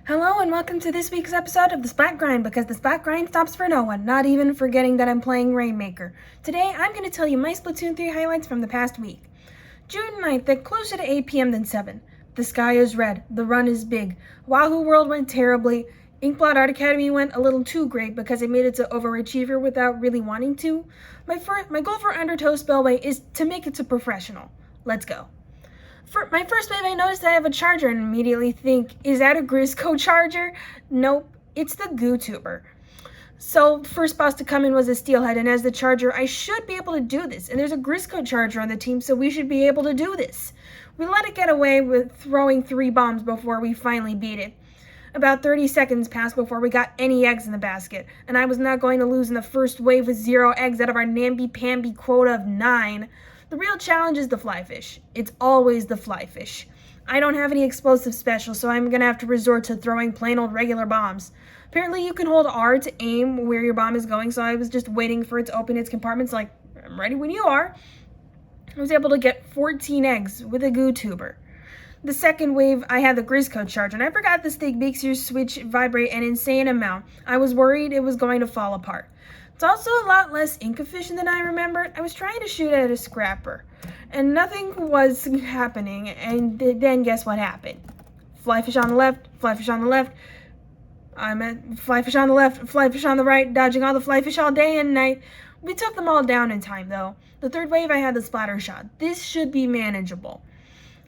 Hello and welcome to this week's episode of the Splat Grind, because the Splat Grind stops for no one, not even forgetting that I'm playing Rainmaker. Today I'm going to tell you my Splatoon 3 highlights from the past week. June 9th, at closer to 8 p.m. than 7. The sky is red, the run is big. Wahoo World went terribly. Inkblot Art Academy went a little too great because it made it to Overachiever without really wanting to. My goal for Undertow Spillway is to make it to Professional. Let's go. For my first wave, I noticed I have a charger and immediately think, is that a Grisco charger? Nope, it's the GooTuber. So first boss to come in was a Steelhead, and as the charger, I should be able to do this. And there's a Grisco charger on the team, so we should be able to do this. We let it get away with throwing 3 bombs before we finally beat it. About 30 seconds passed before we got any eggs in the basket, and I was not going to lose in the first wave with 0 eggs out of our namby-pamby quota of 9. The real challenge is the flyfish. It's always the flyfish. I don't have any explosive special, so I'm going to have to resort to throwing plain old regular bombs. Apparently you can hold R to aim where your bomb is going, so I was just waiting for it to open its compartments like, I'm ready when you are. I was able to get 14 eggs with a GooTuber. The second wave, I had the Grisco charge, and I forgot this thing makes your switch vibrate an insane amount. I was worried it was going to fall apart. It's also a lot less ink efficient than I remembered. I was trying to shoot at a scrapper, and nothing was happening, and then guess what happened? Flyfish on the left, flyfish on the left. I'm at flyfish on the left, flyfish on the right, dodging all the flyfish all day and night. We took them all down in time, though. The third wave, I had the splatter shot. This should be manageable.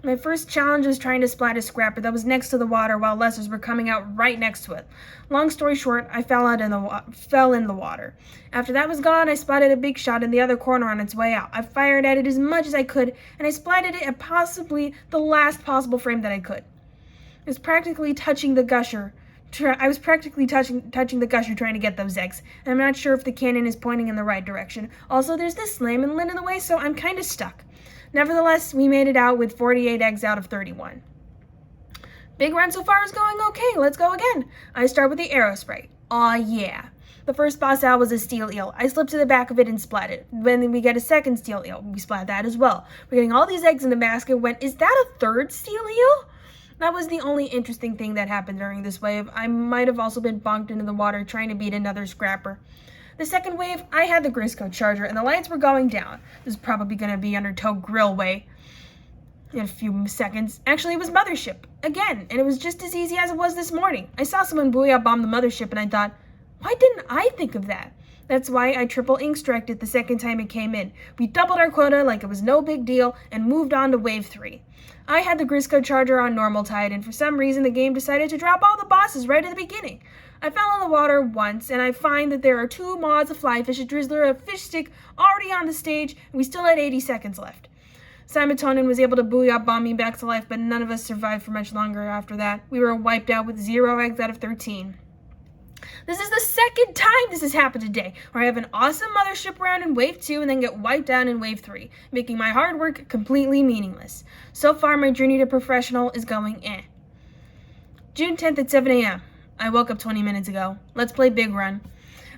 My first challenge was trying to splat a scrapper that was next to the water while lessers were coming out right next to it. Long story short, I fell in the water. After that was gone, I spotted a big shot in the other corner on its way out. I fired at it as much as I could, and I splatted it at possibly the last possible frame that I could. I was practically touching the gusher. Touching the gusher trying to get those eggs. And I'm not sure if the cannon is pointing in the right direction. Also, there's this slam and lid in the way, so I'm kind of stuck. Nevertheless, we made it out with 48 eggs out of 31. Big run so far is going okay. Let's go again. I start with the arrow spray. Aw yeah. The first boss out was a steel eel. I slipped to the back of it and splat it. Then we get a second steel eel. We splat that as well. We're getting all these eggs in the basket when, is that a third steel eel? That was the only interesting thing that happened during this wave. I might have also been bonked into the water trying to beat another scrapper. The second wave, I had the Grisco charger, and the lights were going down. This is probably going to be Undertow Grillway in a few seconds. Actually, it was Mothership, again, and it was just as easy as it was this morning. I saw someone booyah bomb the Mothership, and I thought, why didn't I think of that? That's why I triple ink struck it the second time it came in. We doubled our quota like it was no big deal, and moved on to wave 3. I had the Grisco charger on normal tide, and for some reason the game decided to drop all the bosses right at the beginning. I fell in the water once, and I find that there are 2 mods, a flyfish, a drizzler, a fish stick already on the stage, and we still had 80 seconds left. Simatonin was able to booyah bomb me back to life, but none of us survived for much longer after that. We were wiped out with 0 eggs out of 13. This is the second time this has happened today, where I have an awesome Mothership round in Wave 2 and then get wiped out in Wave 3, making my hard work completely meaningless. So far, my journey to Professional is going eh. June 10th at 7 a.m. I woke up 20 minutes ago. Let's play Big Run.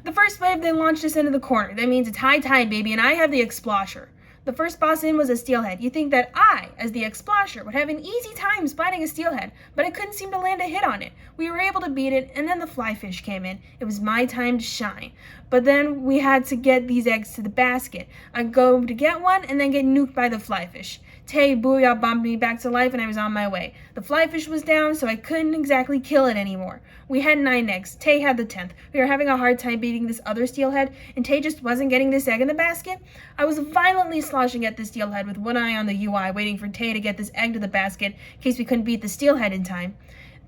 The first wave, they launched us into the corner. That means it's high tide, baby, and I have the Explosher. The first boss in was a Steelhead. You'd think that I, as the Explosher, would have an easy time spotting a Steelhead, but I couldn't seem to land a hit on it. We were able to beat it, and then the Flyfish came in. It was my time to shine. But then we had to get these eggs to the basket. I go to get one, and then get nuked by the Flyfish. Tay booyah bombed me back to life, and I was on my way. The Flyfish was down, so I couldn't exactly kill it anymore. We had 9 eggs. Tay had the 10th. We were having a hard time beating this other Steelhead, and Tay just wasn't getting this egg in the basket. I was violently sloshing at the Steelhead with one eye on the UI, waiting for Tay to get this egg to the basket in case we couldn't beat the Steelhead in time.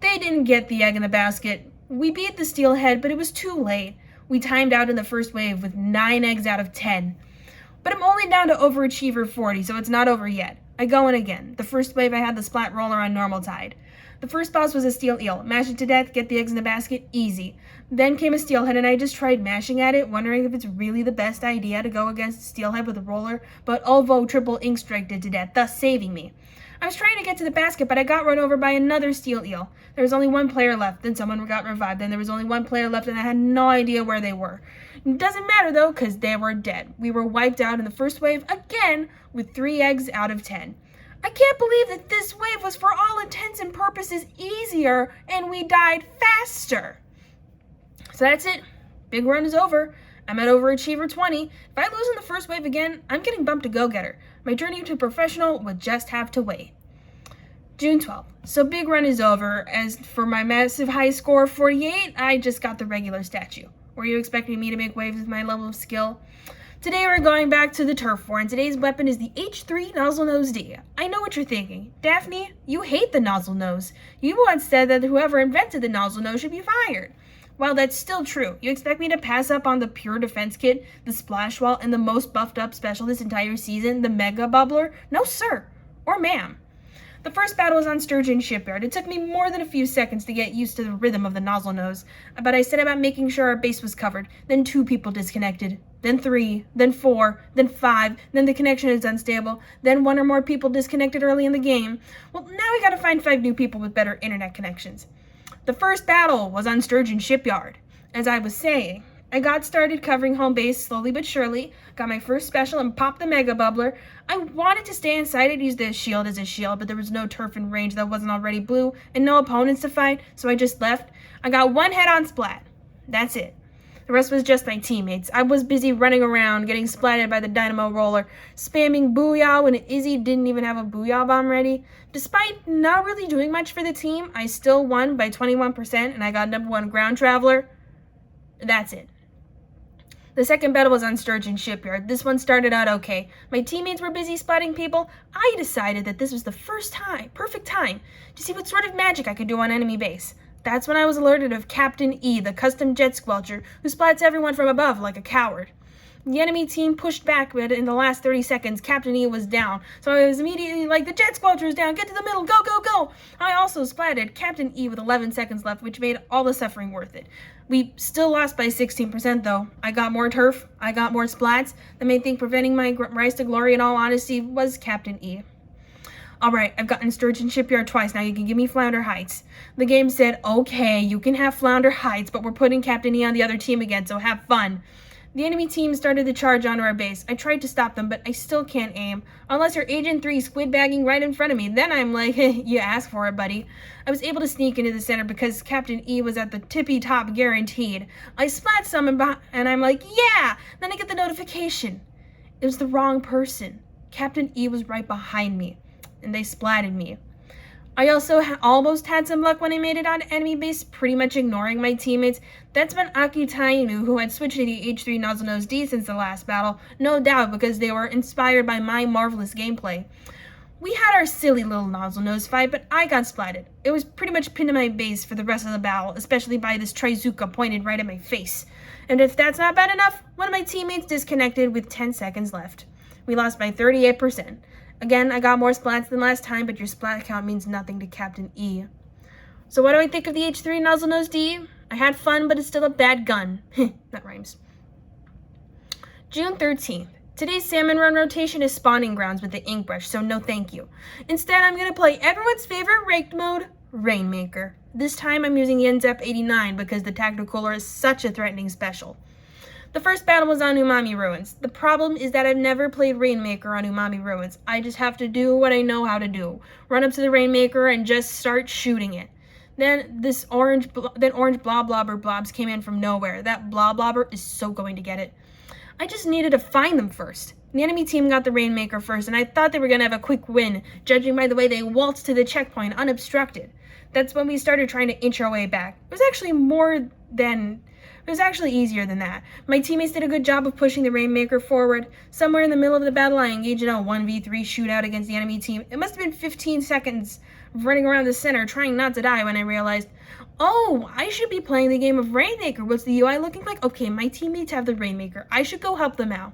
They didn't get the egg in the basket. We beat the Steelhead, but it was too late. We timed out in the first wave with 9 eggs out of 10. But I'm only down to Overachiever 40, so it's not over yet. I go in again. The first wave, I had the Splat Roller on normal tide. The first boss was a steel eel. Mash it to death, get the eggs in the basket, easy. Then came a steelhead, and I just tried mashing at it, wondering if it's really the best idea to go against a steelhead with a roller, but Ovo triple ink striked it to death, thus saving me. I was trying to get to the basket, but I got run over by another steel eel. There was only 1 player left, then someone got revived, then there was only 1 player left, and I had no idea where they were. It doesn't matter, though, because they were dead. We were wiped out in the first wave, again, with 3 eggs out of 10. I can't believe that this wave was for all intents and purposes easier and we died faster. So that's it. Big run is over. I'm at Overachiever 20. If I lose in the first wave again, I'm getting bumped to Go-Getter. My journey to professional would just have to wait. June 12th. So big run is over. As for my massive high score of 48, I just got the regular statue. Were you expecting me to make waves with my level of skill? Today we're going back to the turf war, and today's weapon is the H3 Nozzle Nose D. I know what you're thinking. Daphne, you hate the nozzle nose. You once said that whoever invented the nozzle nose should be fired. Well, that's still true. You expect me to pass up on the pure defense kit, the splash wall, and the most buffed up special this entire season, the Mega Bubbler? No, sir. Or ma'am. The first battle was on Sturgeon Shipyard. It took me more than a few seconds to get used to the rhythm of the nozzle nose, but I set about making sure our base was covered. Then 2 people disconnected, then 3, then 4, then 5, then the connection is unstable, then 1 or more people disconnected early in the game. Well, now we gotta find 5 new people with better internet connections. The first battle was on Sturgeon Shipyard. As I was saying, I got started covering home base slowly but surely, got my first special and popped the Mega Bubbler. I wanted to stay inside and use the shield as a shield, but there was no turf in range that wasn't already blue and no opponents to fight, so I just left. I got 1 head on Splat. That's it. The rest was just my teammates. I was busy running around, getting splatted by the Dynamo Roller, spamming Booyah when Izzy didn't even have a Booyah bomb ready. Despite not really doing much for the team, I still won by 21% and I got #1 Ground Traveler. That's it. The second battle was on Sturgeon Shipyard. This one started out okay. My teammates were busy splatting people. I decided that this was the perfect time, to see what sort of magic I could do on enemy base. That's when I was alerted of Captain E, the custom jet squelcher, who splats everyone from above like a coward. The enemy team pushed back, but in the last 30 seconds, Captain E was down. So I was immediately like, the jet squelcher is down, get to the middle, go, go, go! I also splatted Captain E with 11 seconds left, which made all the suffering worth it. We still lost by 16% though. I got more turf, I got more splats. The main thing preventing my rise to glory in all honesty was Captain E. Alright, I've gotten Sturgeon Shipyard twice, now you can give me Flounder Heights. The game said, okay, you can have Flounder Heights, but we're putting Captain E on the other team again, so have fun. The enemy team started the charge onto our base. I tried to stop them, but I still can't aim. Unless you're Agent 3 squid bagging right in front of me. Then I'm like, you asked for it, buddy. I was able to sneak into the center because Captain E was at the tippy top guaranteed. I splat someone and I'm like, yeah! Then I get the notification. It was the wrong person. Captain E was right behind me, and they splatted me. I also almost had some luck when I made it on enemy base, pretty much ignoring my teammates. That's when Akitainu, who had switched to the H3 Nozzle Nose D since the last battle, no doubt because they were inspired by my marvelous gameplay. We had our silly little Nozzle Nose fight, but I got splatted. It was pretty much pinned to my base for the rest of the battle, especially by this Trizuka pointed right at my face. And if that's not bad enough, one of my teammates disconnected with 10 seconds left. We lost by 38%. Again, I got more splats than last time, but your splat count means nothing to Captain E. So what do I think of the H3 Nozzle Nose D? I had fun, but it's still a bad gun. That rhymes. June 13th. Today's Salmon Run rotation is spawning grounds with the ink brush, so no thank you. Instead, I'm going to play everyone's favorite raked mode, Rainmaker. This time I'm using Yenzep 89 because the Tacticaler is such a threatening special. The first battle was on Umami Ruins. The problem is that I've never played Rainmaker on Umami Ruins. I just have to do what I know how to do. Run up to the Rainmaker and just start shooting it. Then orange blob blobber blobs came in from nowhere. That blob blobber is so going to get it. I just needed to find them first. The enemy team got the Rainmaker first, and I thought they were going to have a quick win, judging by the way they waltzed to the checkpoint unobstructed. That's when we started trying to inch our way back. It was actually easier than that. My teammates did a good job of pushing the Rainmaker forward. Somewhere in the middle of the battle, I engaged in a 1v3 shootout against the enemy team. It must have been 15 seconds of running around the center, trying not to die when I realized, oh, I should be playing the game of Rainmaker. What's the UI looking like? Okay, my teammates have the Rainmaker. I should go help them out.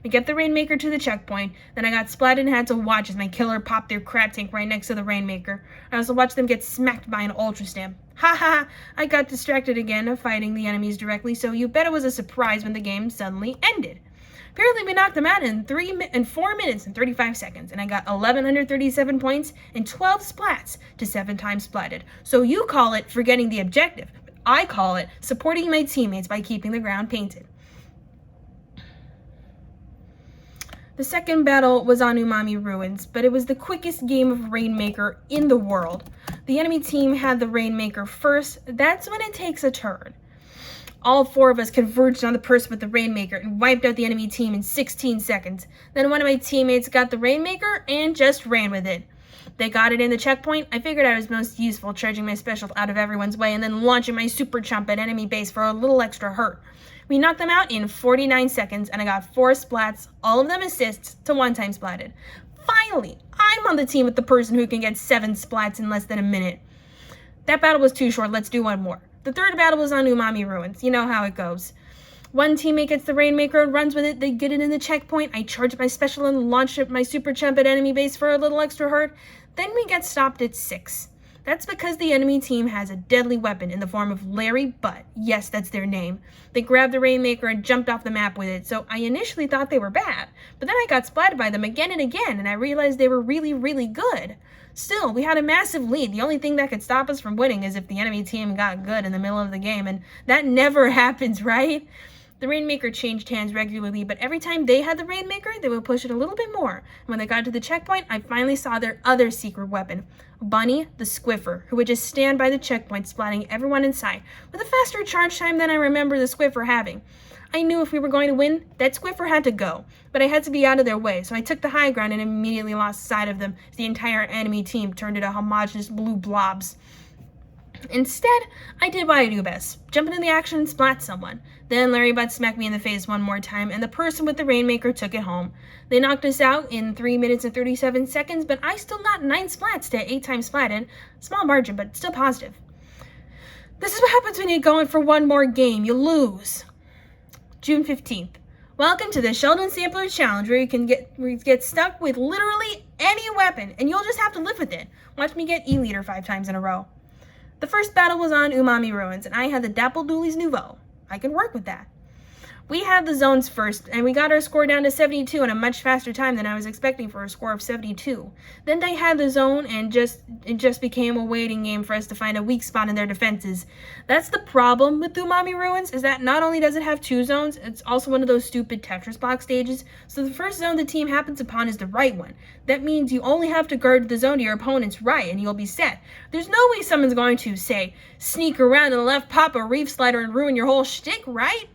We get the Rainmaker to the checkpoint, then I got splatted and had to watch as my killer popped their crab tank right next to the Rainmaker. I also watched them get smacked by an Ultra Stamp. Ha! I got distracted again fighting the enemies directly, so you bet it was a surprise when the game suddenly ended. Apparently we knocked them out in 4 minutes and 35 seconds, and I got 1,137 points and 12 splats to 7 times splatted. So you call it forgetting the objective, but I call it supporting my teammates by keeping the ground painted. The second battle was on Umami Ruins, but it was the quickest game of Rainmaker in the world. The enemy team had the Rainmaker first. That's when it takes a turn. All four of us converged on the person with the Rainmaker and wiped out the enemy team in 16 seconds. Then one of my teammates got the Rainmaker and just ran with it. They got it in the checkpoint. I figured I was most useful, charging my special out of everyone's way and then launching my super chump at enemy base for a little extra hurt. We knocked them out in 49 seconds and I got 4 splats, all of them assists to 1-time splatted. Finally, I'm on the team with the person who can get 7 splats in less than a minute. That battle was too short, let's do one more. The third battle was on Umami Ruins. You know how it goes. One teammate gets the Rainmaker and runs with it. They get it in the checkpoint. I charge my special and launch my super chump at enemy base for a little extra hurt. Then we get stopped at 6. That's because the enemy team has a deadly weapon in the form of Larry Butt. Yes, that's their name. They grabbed the Rainmaker and jumped off the map with it, so I initially thought they were bad. But then I got splatted by them again and again, and I realized they were really, really good. Still, we had a massive lead. The only thing that could stop us from winning is if the enemy team got good in the middle of the game, and that never happens, right? The Rainmaker changed hands regularly, but every time they had the Rainmaker, they would push it a little bit more. And when they got to the checkpoint, I finally saw their other secret weapon, Bunny the Squiffer, who would just stand by the checkpoint, splatting everyone inside, with a faster charge time than I remember the Squiffer having. I knew if we were going to win, that Squiffer had to go, but I had to be out of their way, so I took the high ground and immediately lost sight of them as the entire enemy team turned into homogeneous blue blobs. Instead, I did what I do best, jump into the action and splat someone. Then Larry Butt smacked me in the face one more time, and the person with the Rainmaker took it home. They knocked us out in 3 minutes and 37 seconds, but I still got 9 splats to 8 times splatted. Small margin, but still positive. This is what happens when you go in for one more game. You lose. June 15th. Welcome to the Sheldon Sampler Challenge, where you can get stuck with literally any weapon, and you'll just have to live with it. Watch me get E-Leader 5 times in a row. The first battle was on Umami Ruins, and I had the Dapple Dooley's Nouveau. I can work with that. We had the zones first, and we got our score down to 72 in a much faster time than I was expecting for a score of 72. Then they had the zone, and it just became a waiting game for us to find a weak spot in their defenses. That's the problem with Umami Ruins, is that not only does it have 2 zones, it's also one of those stupid Tetris block stages, so the first zone the team happens upon is the right one. That means you only have to guard the zone to your opponent's right, and you'll be set. There's no way someone's going to, say, sneak around to the left, pop a reef slider, and ruin your whole shtick, right?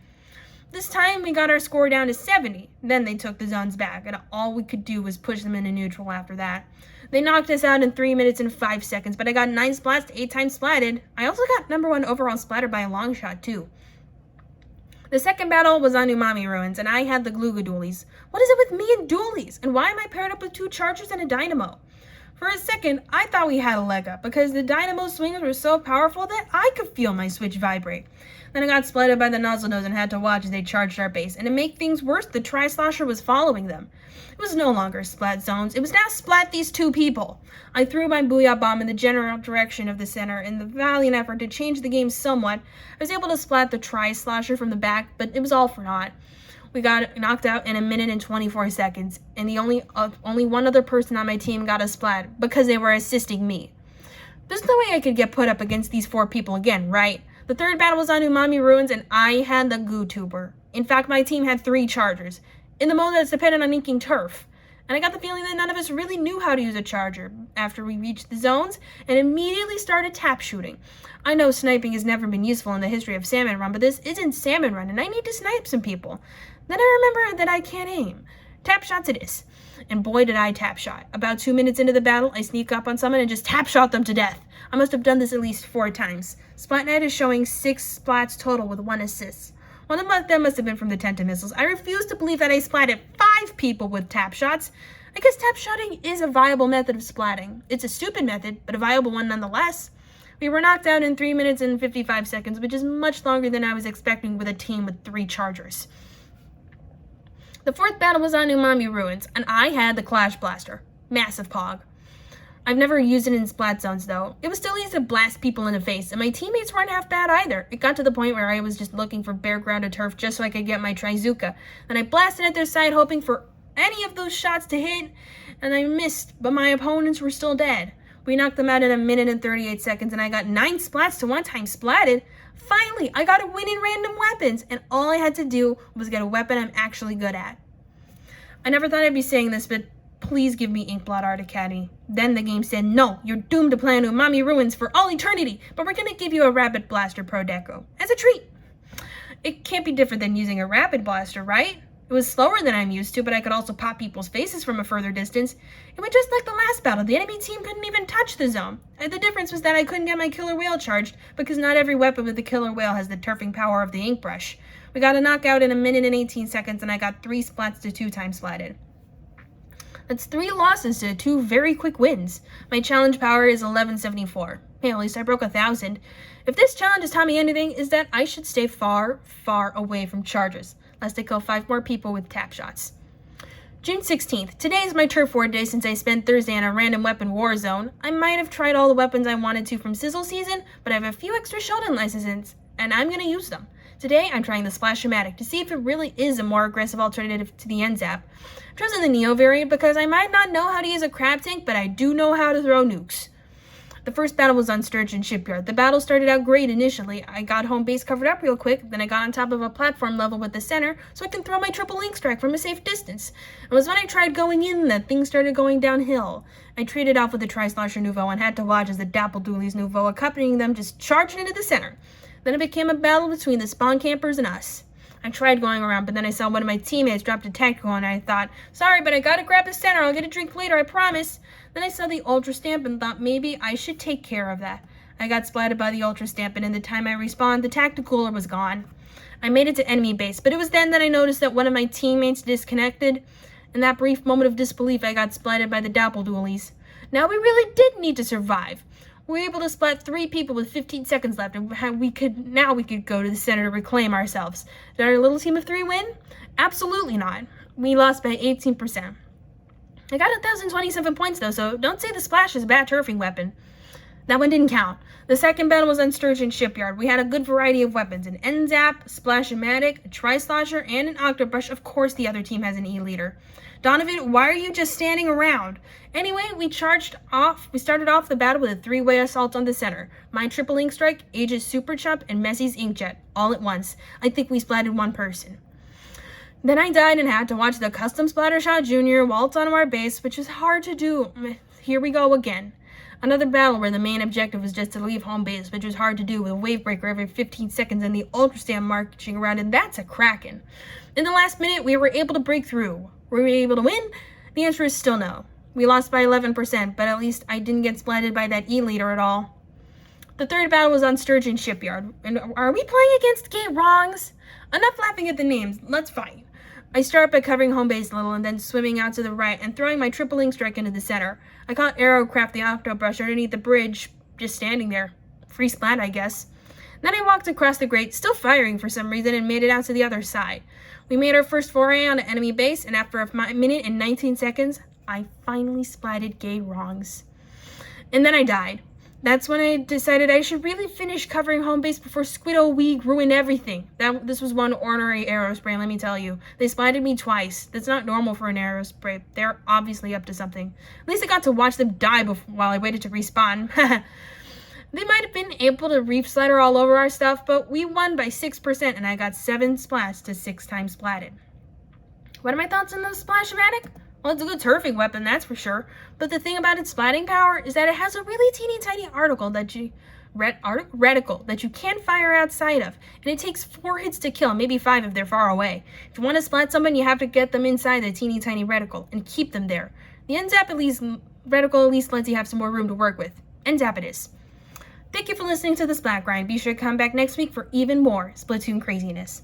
This time, we got our score down to 70. Then they took the zones back, and all we could do was push them into neutral after that. They knocked us out in 3 minutes and 5 seconds, but I got 9 splats to 8 times splatted. I also got #1 overall splatter by a long shot, too. The second battle was on Umami Ruins, and I had the Gluga Dualies. What is it with me and dualies? And why am I paired up with 2 chargers and a dynamo? For a second, I thought we had a leg up, because the dynamo swings were so powerful that I could feel my switch vibrate. Then I got splatted by the Nozzle Nose and had to watch as they charged our base. And to make things worse, the Tri-Slosher was following them. It was no longer splat zones. It was now splat these 2 people. I threw my Booyah Bomb in the general direction of the center. In the valiant effort to change the game somewhat, I was able to splat the Tri-Slosher from the back, but it was all for naught. We got knocked out in 1 minute and 24 seconds, and the only one other person on my team got a splat because they were assisting me. There's no way I could get put up against these 4 people again, right? The third battle was on Umami Ruins, and I had the Goo Tuber. In fact, my team had 3 chargers, in the mode that's dependent on inking turf. And I got the feeling that none of us really knew how to use a charger after we reached the zones and immediately started tap shooting. I know sniping has never been useful in the history of Salmon Run, but this isn't Salmon Run, and I need to snipe some people. Then I remember that I can't aim. Tap shots it is. And boy did I tap shot. About 2 minutes into the battle, I sneak up on someone and just tap shot them to death. I must have done this at least 4 times. Splatnet is showing 6 splats total with 1 assist. One of them must have been from the Tenta missiles. I refuse to believe that I splatted 5 people with tap shots. I guess tap shotting is a viable method of splatting. It's a stupid method, but a viable one nonetheless. We were knocked out in 3 minutes and 55 seconds, which is much longer than I was expecting with a team with 3 chargers. The fourth battle was on Umami Ruins, and I had the Clash Blaster. Massive pog. I've never used it in splat zones, though. It was still easy to blast people in the face, and my teammates weren't half bad either. It got to the point where I was just looking for bare-grounded turf just so I could get my Trizuka. Then I blasted at their side, hoping for any of those shots to hit, and I missed, but my opponents were still dead. We knocked them out in 1 minute and 38 seconds, and I got 9 splats to 1 time splatted. Finally, I got a win in random weapons, and all I had to do was get a weapon I'm actually good at. I never thought I'd be saying this, but please give me Inkblot Art Academy. Then the game said, no, you're doomed to play on Umami Ruins for all eternity, but we're going to give you a Rapid Blaster Pro Deco as a treat. It can't be different than using a Rapid Blaster, right? It was slower than I'm used to, but I could also pop people's faces from a further distance. It went just like the last battle. The enemy team couldn't even touch the zone. The difference was that I couldn't get my Killer Whale charged, because not every weapon with the Killer Whale has the turfing power of the ink brush. We got a knockout in 1 minute and 18 seconds, and I got 3 splats to 2 times splatted. That's 3 losses to 2 very quick wins. My challenge power is 1174. Hey, at least I broke 1,000. If this challenge has taught me anything, is that I should stay far, far away from charges, lest I kill 5 more people with tap shots. June 16th. Today is my turf war day since I spent Thursday in a random weapon war zone. I might have tried all the weapons I wanted to from Sizzle Season, but I have a few extra Sheldon licenses, and I'm going to use them. Today, I'm trying the Splash-O-Matic to see if it really is a more aggressive alternative to the N-Zap. I'm choosing the Neo variant because I might not know how to use a crab tank, but I do know how to throw nukes. The first battle was on Sturgeon Shipyard. The battle started out great initially. I got home base covered up real quick, then I got on top of a platform level with the center so I can throw my triple link strike from a safe distance. It was when I tried going in that things started going downhill. I traded off with the Tri-Slosher Nouveau and had to watch as the Dapple Doolies Nouveau accompanying them just charged into the center. Then it became a battle between the spawn campers and us. I tried going around, but then I saw one of my teammates drop a tactical and I thought, sorry, but I gotta grab the center. I'll get a drink later, I promise. Then I saw the Ultra Stamp and thought maybe I should take care of that. I got splatted by the Ultra Stamp, and in the time I respawned, the Tacticooler was gone. I made it to enemy base, but it was then that I noticed that one of my teammates disconnected. In that brief moment of disbelief, I got splatted by the Dapple Doolies. Now we really did need to survive. We were able to splat 3 people with 15 seconds left, and we could go to the center to reclaim ourselves. Did our little team of 3 win? Absolutely not. We lost by 18%. I got 1,027 points though, so don't say the Splash is a bad turfing weapon. That one didn't count. The second battle was on Sturgeon Shipyard. We had a good variety of weapons, an N-Zap, Splash-O-Matic, a Tri-Slosher, and an Octobrush. Of course the other team has an E-Leader. Donovan, why are you just standing around? Anyway, we started off the battle with a 3-way assault on the center. My triple ink strike, Age's Super Chop, and Messi's Inkjet, all at once. I think we splatted 1 person. Then I died and had to watch the Custom Splattershot Jr. waltz onto our base, which is hard to do. Here we go again. Another battle where the main objective was just to leave home base, which was hard to do with a wave breaker every 15 seconds and the Ultra Stamp marching around, and that's a kraken. In the last minute, we were able to break through. Were we able to win? The answer is still no. We lost by 11%, but at least I didn't get splatted by that E-Leader at all. The third battle was on Sturgeon Shipyard. And are we playing against gay wrongs? Enough laughing at the names. Let's fight. I start by covering home base a little and then swimming out to the right and throwing my triple ink strike into the center. I caught Aerocraft the Octobrush underneath the bridge, just standing there. Free splat, I guess. Then I walked across the grate, still firing for some reason, and made it out to the other side. We made our first foray on an enemy base, and after a minute and 19 seconds, I finally splatted gay wrongs. And then I died. That's when I decided I should really finish covering home base before Squiddo Weeg ruined everything. This was one ornery Aerospray, let me tell you. They splatted me twice. That's not normal for an Aerospray. They're obviously up to something. At least I got to watch them die while I waited to respawn. They might have been able to reef slider all over our stuff, but we won by 6% and I got 7 splats to 6 times splatted. What are my thoughts on the Splash-O-Matic? Well, it's a good turfing weapon, that's for sure. But the thing about its splatting power is that it has a really teeny tiny reticle that you can't fire outside of. And it takes 4 hits to kill, maybe 5 if they're far away. If you want to splat someone, you have to get them inside the teeny tiny reticle and keep them there. The N-Zap reticle at least lets you have some more room to work with. N-Zap it is. Thank you for listening to the Splat Grind. Be sure to come back next week for even more Splatoon craziness.